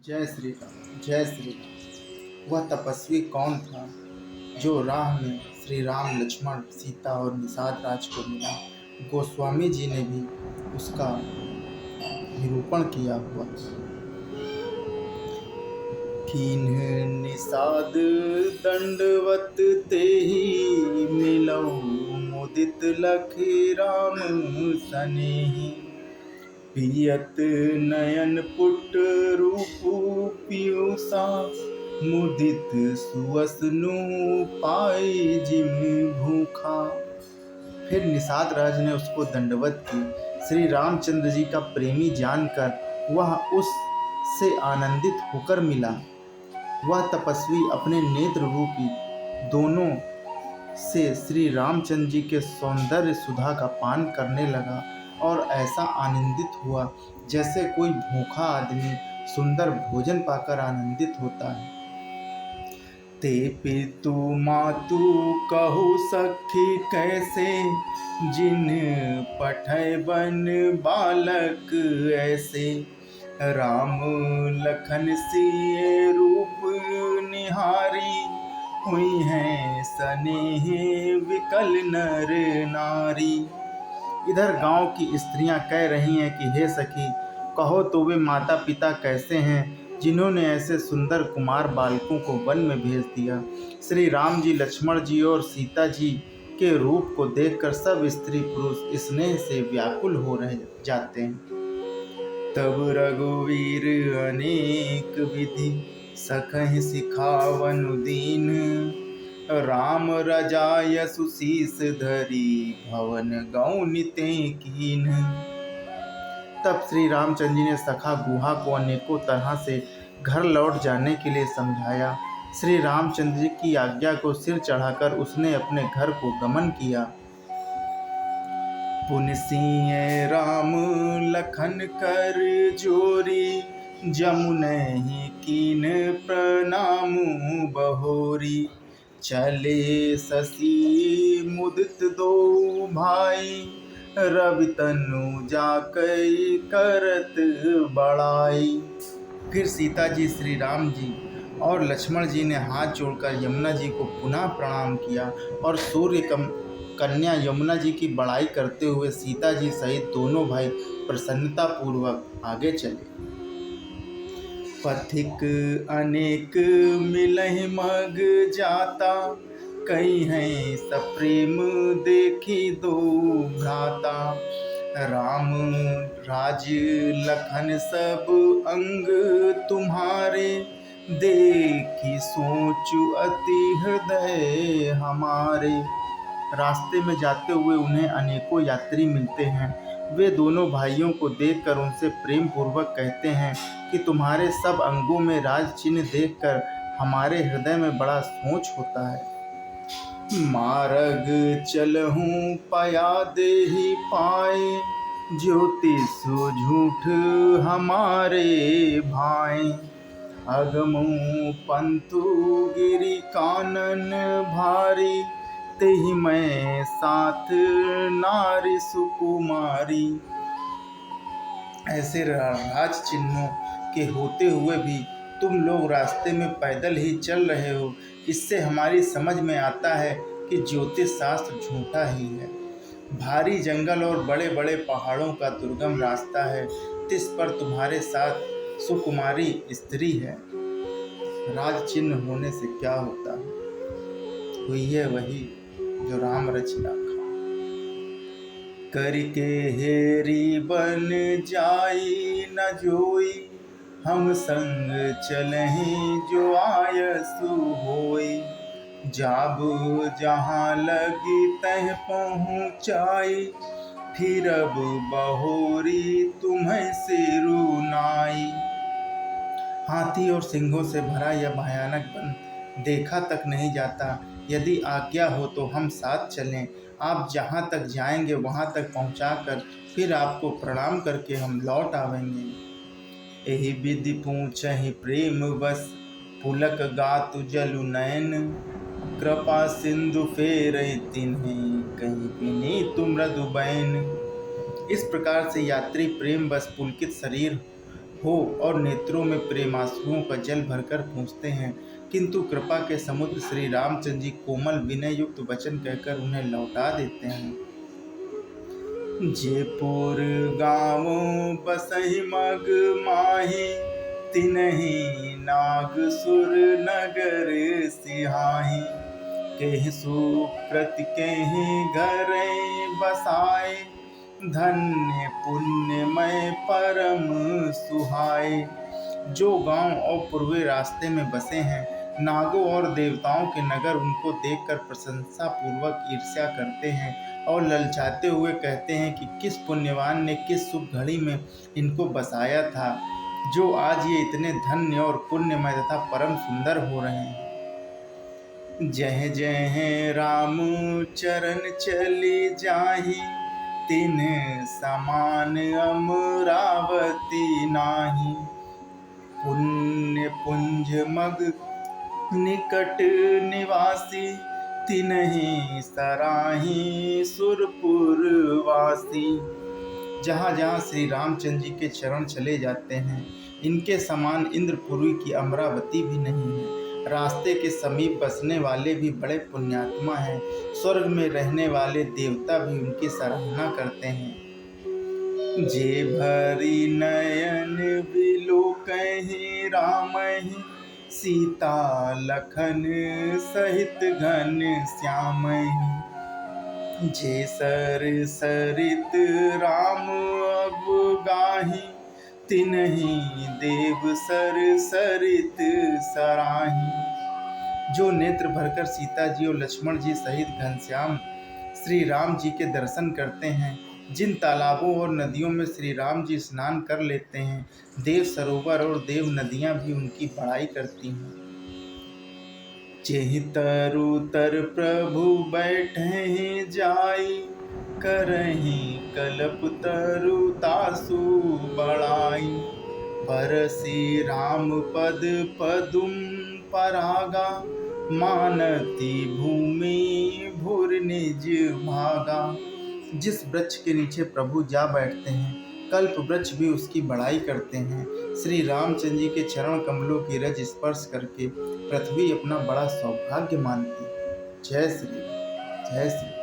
जय श्री राम, जय श्री राम। वह तपस्वी कौन था जो राह में श्री राम, लक्ष्मण, सीता और निषाद राज को मिला? गोस्वामी जी ने भी उसका निरूपण किया हुआ। कीन्ह निषाद दंडवत तेहि मिलऊ, मुदित लखि राम सनेहि। पियत नयन पुट रूप पीयूषा, मुदित सुवसनु पाए जिम भूखा। फिर निषाद राज ने उसको दंडवत की। श्री रामचंद्र जी का प्रेमी जानकर वह उससे आनंदित होकर मिला। वह तपस्वी अपने नेत्र रूपी दोनों से श्री रामचंद्र जी के सौंदर्य सुधा का पान करने लगा और ऐसा आनंदित हुआ जैसे कोई भूखा आदमी सुंदर भोजन पाकर आनंदित होता है। ते पितु मातु कहु सखी कैसे, जिन पठै बन बालक ऐसे। राम लखन सिए रूप निहारी, हुई हैं स्नेह विकल नर नारी। इधर गांव की स्त्रियां कह रही हैं कि हे सखी, कहो तो वे माता पिता कैसे हैं जिन्होंने ऐसे सुंदर कुमार बालकों को वन में भेज दिया। श्री राम जी, लक्ष्मण जी और सीता जी के रूप को देखकर सब स्त्री पुरुष स्नेह से व्याकुल हो रह जाते हैं। तब रघुवीर अनेक विधि, सखहि सिखावनु दीन। राम रजाय सुशीस धरी, भवन गौनि ते कीन। तब श्री रामचंद्र जी ने सखा गुहा को अनेकों तरह से घर लौट जाने के लिए समझाया। श्री रामचंद्र जी की आज्ञा को सिर चढ़ाकर उसने अपने घर को गमन किया। पुन सिए राम लखन कर जोरी, जमुनहि कीन प्रणामु बहोरी। चले शशि मुदित दो भाई, रवि तनु जाकई करत बड़ाई। फिर सीता जी, श्री राम जी और लक्ष्मण जी ने हाथ जोड़कर यमुना जी को पुनः प्रणाम किया और सूर्य कन्या यमुना जी की बड़ाई करते हुए सीता जी सहित दोनों भाई प्रसन्नता पूर्वक आगे चले। पथिक अनेक मिलहि मग जाता, कई हैं सप्रेम देखी दो भ्राता। राम राज लखन सब अंग तुम्हारे, देखी सोचु अति हृदय हमारे। रास्ते में जाते हुए उन्हें अनेकों यात्री मिलते हैं। वे दोनों भाइयों को देखकर उनसे प्रेम पूर्वक कहते हैं कि तुम्हारे सब अंगों में राज चिन्ह देखकर हमारे हृदय में बड़ा सोच होता है। मार्ग चलहूँ पया देहि पाए, ज्योतिषु झूठ हमारे भाई। अगमु पंथु गिरि कानन भारी, तेहि मैं साथ नारी सुकुमारी। ऐसे राज चिन्हों के होते हुए भी तुम लोग रास्ते में पैदल ही चल रहे हो, इससे हमारी समझ में आता है कि ज्योतिष शास्त्र झूठा ही है। भारी जंगल और बड़े बड़े पहाड़ों का दुर्गम रास्ता है, जिस पर तुम्हारे साथ सुकुमारी स्त्री है। राज चिन्ह होने से क्या होता है? हुई है वही जो राम रच राखा। करके हेरी बन जाई न जोई, हम संग चलहि जो आयसु होई। जाब जहाँ लगी तह पहुँचाई, फिर अब बहोरी तुम्हें सिरु नाई। हाथी और सिंहों से भरा यह भयानक वन देखा तक नहीं जाता। यदि आज्ञा हो तो हम साथ चलें। आप जहाँ तक जाएंगे वहाँ तक पहुँचाकर फिर आपको प्रणाम करके हम लौट आवेंगे। एहि विधि पूछहि प्रेम बस, पुलक गातु जलु नयन। कृपा सिंधु फेरहि तिन्हि, कहीं विनीतु मृदु बैन। इस प्रकार से यात्री प्रेम बस पुलकित शरीर हो और नेत्रों में प्रेमाश्रुओं का जल भरकर पूछते हैं, किंतु कृपा के समुद्र श्री रामचंद्र जी कोमल विनय युक्त वचन कहकर उन्हें लौटा देते हैं। जयपुर गाँवों बसहि मग माही, तिनहि नाग सुर नगर सिहाही। केहि सुकृत केहि घर बसाए, धन्य पुण्यमय परम सुहाए। जो गांव और पूर्वी रास्ते में बसे हैं, नागों और देवताओं के नगर उनको देखकर प्रशंसा पूर्वक ईर्ष्या करते हैं और ललचाते हुए कहते हैं कि किस पुण्यवान ने किस शुभ घड़ी में इनको बसाया था, जो आज ये इतने धन्य और पुण्यमय तथा परम सुंदर हो रहे हैं। जय जय राम चरण चली जाहि, तिन समान अमरावती नाही। पुण्य पुंज मग निकट निवासी, तिनहि सराही सुरपुर वासी। जहाँ जहाँ श्री रामचंद्र जी के चरण चले जाते हैं, इनके समान इंद्रपुरी की अमरावती भी नहीं है। रास्ते के समीप बसने वाले भी बड़े पुण्यात्मा हैं। स्वर्ग में रहने वाले देवता भी उनकी सराहना करते हैं। जे भरी नयन बिलोकहि रामहि, सीता लखन सहित घन श्यामहि। जे सर सरित राम अब गाहि, तिनहि देव सर सरित सराहि। जो नेत्र भरकर सीता जी और लक्ष्मण जी सहित घनश्याम श्री राम जी के दर्शन करते हैं, जिन तालाबों और नदियों में श्री राम जी स्नान कर लेते हैं, देव सरोवर और देव नदियां भी उनकी बड़ाई करती हैं। जेहि तरु तर प्रभु बैठहि जाई, करहि कल्प तरु तासु बड़ाई। बरसी राम पद पदुम परागा, मानती भूमि भुर निज भागा। जिस वृक्ष के नीचे प्रभु जा बैठते हैं, कल्प वृक्ष भी उसकी बड़ाई करते हैं। श्री रामचंद्र जी के चरण कमलों की रज स्पर्श करके पृथ्वी अपना बड़ा सौभाग्य मानती। जय श्री